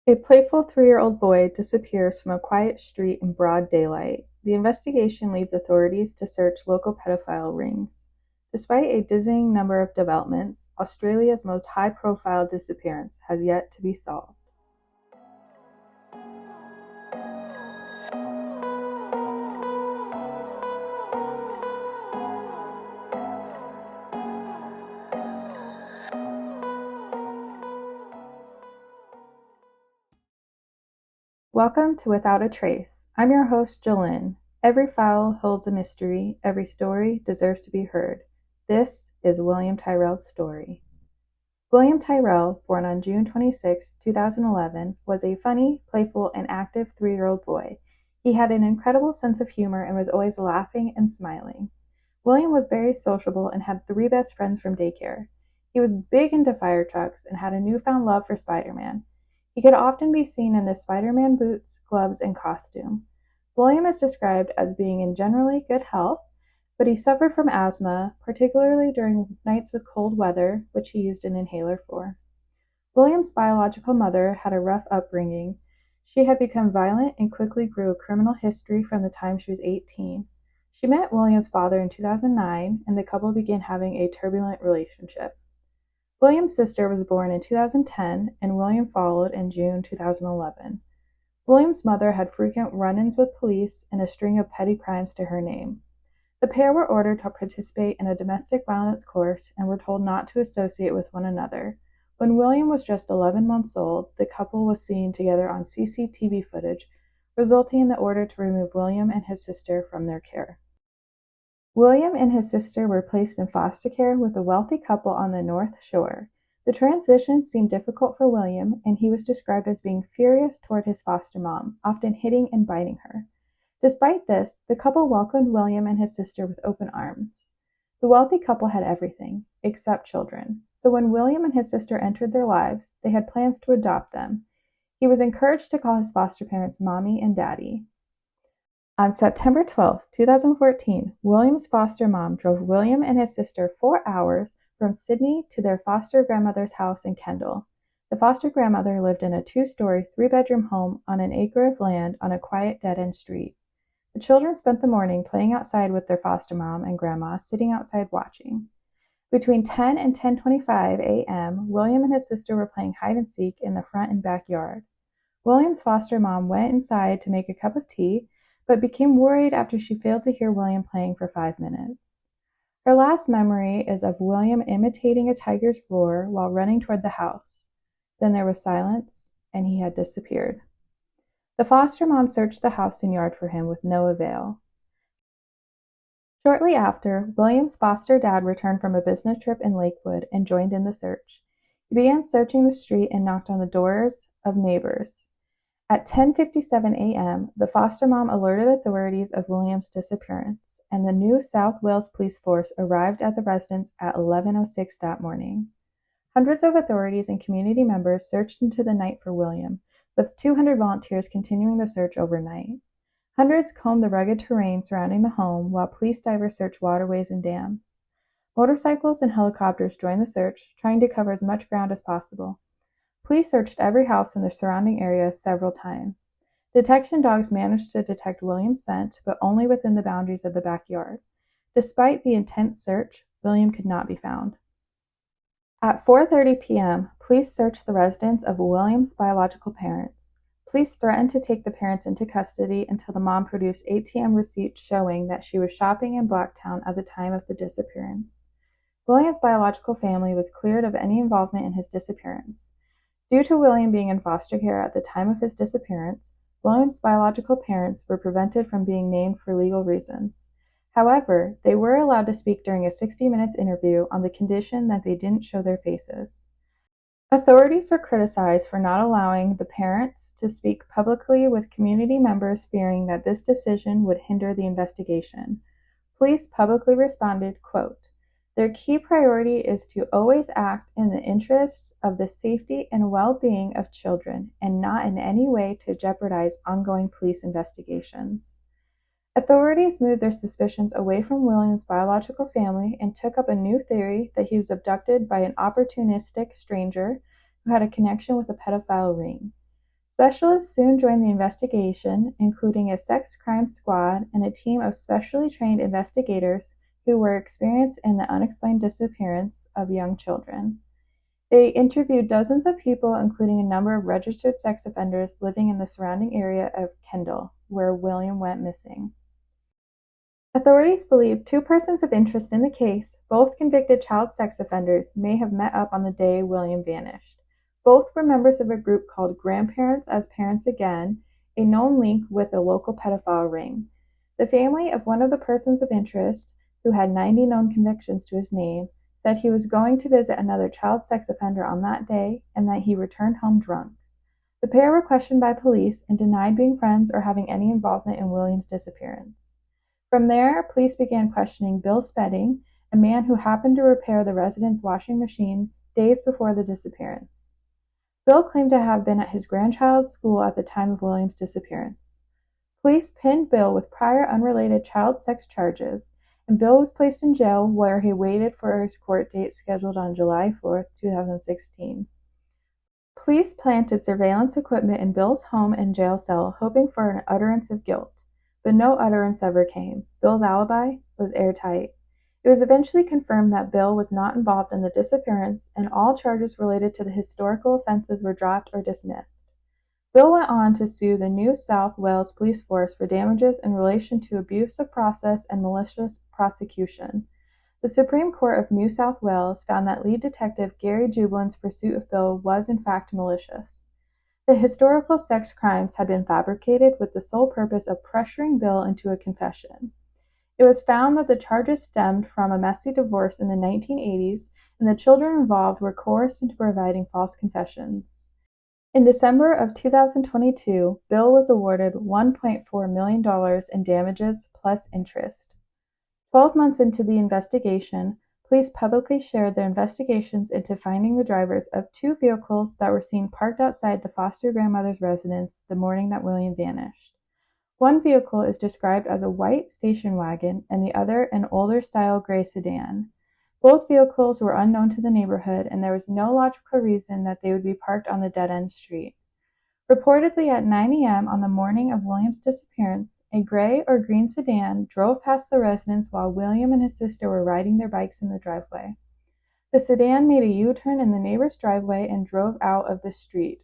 A playful 3-year-old boy disappears from a quiet street in broad daylight. The investigation leads authorities to search local pedophile rings. Despite a dizzying number of developments, Australia's most high-profile disappearance has yet to be solved. Welcome to Without a Trace. I'm your host, Jolynn. Every file holds a mystery. Every story deserves to be heard. This is William Tyrrell's story. William Tyrrell, born on June 26, 2011, was a funny, playful, and active 3-year-old boy. He had an incredible sense of humor and was always laughing and smiling. William was very sociable and had 3 best friends from daycare. He was big into fire trucks and had a newfound love for Spider-Man. He could often be seen in his Spider-Man boots, gloves, and costume. William is described as being in generally good health, but he suffered from asthma, particularly during nights with cold weather, which he used an inhaler for. William's biological mother had a rough upbringing. She had become violent and quickly grew a criminal history from the time she was 18. She met William's father in 2009, and the couple began having a turbulent relationship. William's sister was born in 2010, and William followed in June 2011. William's mother had frequent run-ins with police and a string of petty crimes to her name. The pair were ordered to participate in a domestic violence course and were told not to associate with one another. When William was just 11 months old, the couple was seen together on CCTV footage, resulting in the order to remove William and his sister from their care. William and his sister were placed in foster care with a wealthy couple on the North Shore. The transition seemed difficult for William, and he was described as being furious toward his foster mom, often hitting and biting her. Despite this, the couple welcomed William and his sister with open arms. The wealthy couple had everything, except children, so when William and his sister entered their lives, they had plans to adopt them. He was encouraged to call his foster parents Mommy and Daddy. On September 12, 2014, William's foster mom drove William and his sister 4 hours from Sydney to their foster grandmother's house in Kendall. The foster grandmother lived in a 2-story, 3-bedroom home on an acre of land on a quiet dead-end street. The children spent the morning playing outside with their foster mom and grandma, sitting outside watching. Between 10 and 10:25 a.m., William and his sister were playing hide-and-seek in the front and backyard. William's foster mom went inside to make a cup of tea, but became worried after she failed to hear William playing for 5 minutes. Her last memory is of William imitating a tiger's roar while running toward the house. Then there was silence, and he had disappeared. The foster mom searched the house and yard for him with no avail. Shortly after, William's foster dad returned from a business trip in Lakewood and joined in the search. He began searching the street and knocked on the doors of neighbors. At 10:57 a.m., the foster mom alerted authorities of William's disappearance, and the New South Wales Police Force arrived at the residence at 11:06 that morning. Hundreds of authorities and community members searched into the night for William, with 200 volunteers continuing the search overnight. Hundreds combed the rugged terrain surrounding the home, while police divers searched waterways and dams. Motorcycles and helicopters joined the search, trying to cover as much ground as possible. Police searched every house in the surrounding area several times. Detection dogs managed to detect William's scent, but only within the boundaries of the backyard. Despite the intense search, William could not be found. At 4:30 p.m., police searched the residence of William's biological parents. Police threatened to take the parents into custody until the mom produced ATM receipts showing that she was shopping in Blacktown at the time of the disappearance. William's biological family was cleared of any involvement in his disappearance. Due to William being in foster care at the time of his disappearance, William's biological parents were prevented from being named for legal reasons. However, they were allowed to speak during a 60 Minutes interview on the condition that they didn't show their faces. Authorities were criticized for not allowing the parents to speak publicly, with community members fearing that this decision would hinder the investigation. Police publicly responded, quote, "Their key priority is to always act in the interests of the safety and well-being of children and not in any way to jeopardize ongoing police investigations." Authorities moved their suspicions away from William's biological family and took up a new theory that he was abducted by an opportunistic stranger who had a connection with a pedophile ring. Specialists soon joined the investigation, including a sex crime squad and a team of specially trained investigators who were experienced in the unexplained disappearance of young children. They interviewed dozens of people, including a number of registered sex offenders living in the surrounding area of Kendall, where William went missing. Authorities believe two persons of interest in the case, both convicted child sex offenders, may have met up on the day William vanished. Both were members of a group called Grandparents as Parents Again, a known link with a local pedophile ring. The family of one of the persons of interest, who had 90 known convictions to his name, said he was going to visit another child sex offender on that day and that he returned home drunk. The pair were questioned by police and denied being friends or having any involvement in William's disappearance. From there, police began questioning Bill Spedding, a man who happened to repair the resident's washing machine days before the disappearance. Bill claimed to have been at his grandchild's school at the time of William's disappearance. Police pinned Bill with prior unrelated child sex charges, and Bill was placed in jail where he waited for his court date scheduled on July 4, 2016. Police planted surveillance equipment in Bill's home and jail cell, hoping for an utterance of guilt. But no utterance ever came. Bill's alibi was airtight. It was eventually confirmed that Bill was not involved in the disappearance, and all charges related to the historical offenses were dropped or dismissed. Bill went on to sue the New South Wales Police Force for damages in relation to abuse of process and malicious prosecution. The Supreme Court of New South Wales found that lead detective Gary Jublin's pursuit of Bill was in fact malicious. The historical sex crimes had been fabricated with the sole purpose of pressuring Bill into a confession. It was found that the charges stemmed from a messy divorce in the 1980s, and the children involved were coerced into providing false confessions. In December of 2022, Bill was awarded $1.4 million in damages plus interest. 12 months into the investigation, police publicly shared their investigations into finding the drivers of two vehicles that were seen parked outside the foster grandmother's residence the morning that William vanished. One vehicle is described as a white station wagon and the other an older-style gray sedan. Both vehicles were unknown to the neighborhood, and there was no logical reason that they would be parked on the dead-end street. Reportedly at 9 a.m. on the morning of William's disappearance, a gray or green sedan drove past the residence while William and his sister were riding their bikes in the driveway. The sedan made a U-turn in the neighbor's driveway and drove out of the street.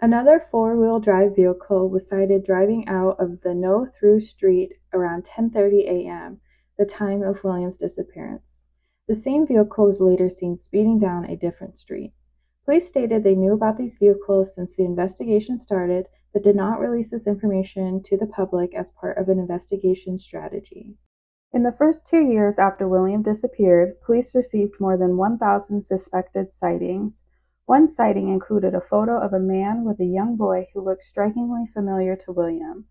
Another four-wheel drive vehicle was sighted driving out of the no-through street around 10:30 a.m., the time of William's disappearance. The same vehicle was later seen speeding down a different street. Police stated they knew about these vehicles since the investigation started, but did not release this information to the public as part of an investigation strategy. In the first 2 years after William disappeared, police received more than 1,000 suspected sightings. One sighting included a photo of a man with a young boy who looked strikingly familiar to William.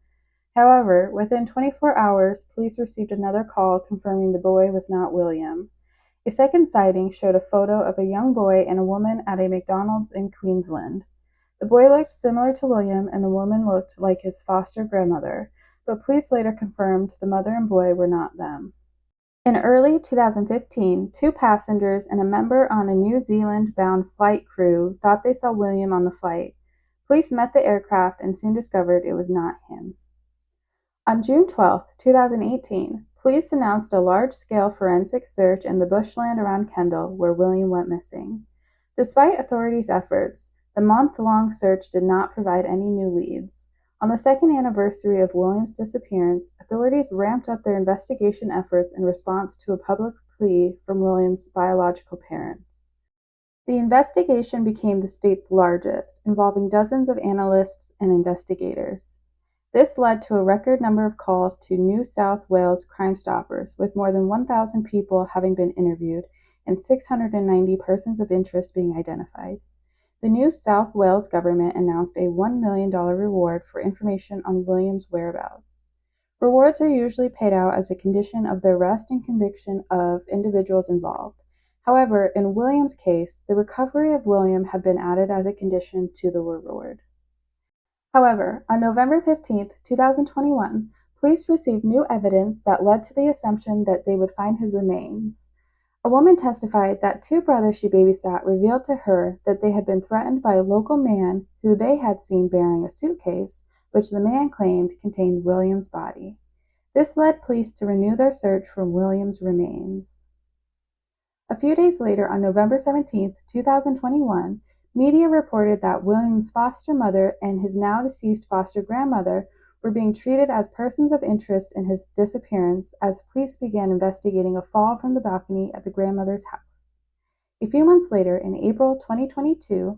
However, within 24 hours, police received another call confirming the boy was not William. A second sighting showed a photo of a young boy and a woman at a McDonald's in Queensland. The boy looked similar to William and the woman looked like his foster grandmother, but police later confirmed the mother and boy were not them. In early 2015, two passengers and a member on a New Zealand-bound flight crew thought they saw William on the flight. Police met the aircraft and soon discovered it was not him. On June 12, 2018, police announced a large-scale forensic search in the bushland around Kendall, where William went missing. Despite authorities' efforts, the month-long search did not provide any new leads. On the second anniversary of William's disappearance, authorities ramped up their investigation efforts in response to a public plea from William's biological parents. The investigation became the state's largest, involving dozens of analysts and investigators. This led to a record number of calls to New South Wales Crime Stoppers, with more than 1,000 people having been interviewed and 690 persons of interest being identified. The New South Wales government announced a $1 million reward for information on William's whereabouts. Rewards are usually paid out as a condition of the arrest and conviction of individuals involved. However, in William's case, the recovery of William had been added as a condition to the reward. However, on November 15, 2021, police received new evidence that led to the assumption that they would find his remains. A woman testified that two brothers she babysat revealed to her that they had been threatened by a local man who they had seen bearing a suitcase, which the man claimed contained William's body. This led police to renew their search for William's remains. A few days later, on November 17, 2021, media reported that William's foster mother and his now deceased foster grandmother were being treated as persons of interest in his disappearance as police began investigating a fall from the balcony at the grandmother's house. A few months later, in April 2022,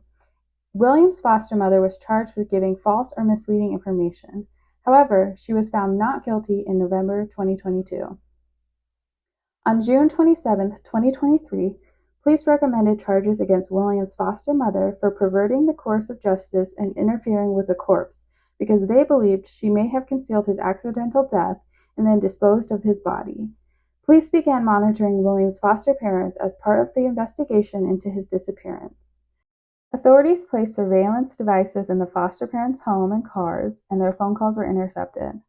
William's foster mother was charged with giving false or misleading information. However, she was found not guilty in November 2022. On June 27, 2023, police recommended charges against William's foster mother for perverting the course of justice and interfering with the corpse because they believed she may have concealed his accidental death and then disposed of his body. Police began monitoring William's foster parents as part of the investigation into his disappearance. Authorities placed surveillance devices in the foster parents' home and cars, and their phone calls were intercepted.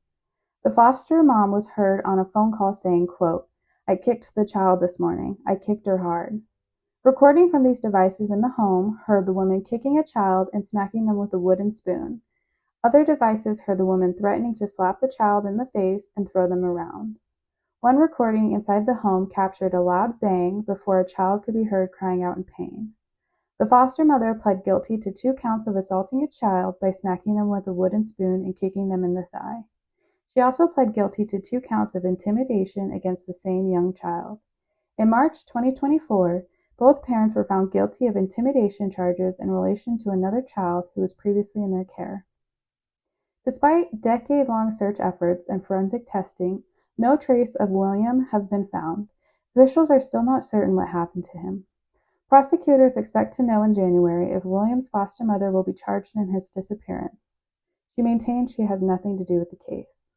The foster mom was heard on a phone call saying, quote, "I kicked the child this morning. I kicked her hard." Recording from these devices in the home heard the woman kicking a child and smacking them with a wooden spoon. Other devices heard the woman threatening to slap the child in the face and throw them around. One recording inside the home captured a loud bang before a child could be heard crying out in pain. The foster mother pled guilty to 2 counts of assaulting a child by smacking them with a wooden spoon and kicking them in the thigh. She also pled guilty to 2 counts of intimidation against the same young child. In March 2024, both parents were found guilty of intimidation charges in relation to another child who was previously in their care. Despite decade-long search efforts and forensic testing, no trace of William has been found. Officials are still not certain what happened to him. Prosecutors expect to know in January if William's foster mother will be charged in his disappearance. She maintains she has nothing to do with the case.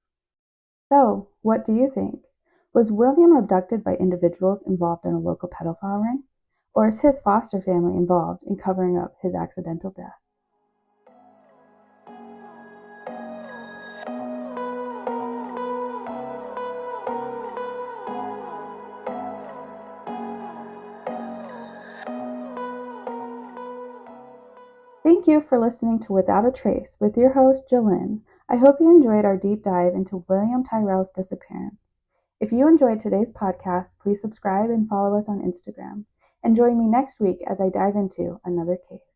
So, what do you think? Was William abducted by individuals involved in a local pedophile ring? Or is his foster family involved in covering up his accidental death? Thank you for listening to Without a Trace with your host, Jolynn. I hope you enjoyed our deep dive into William Tyrrell's disappearance. If you enjoyed today's podcast, please subscribe and follow us on Instagram. And join me next week as I dive into another case.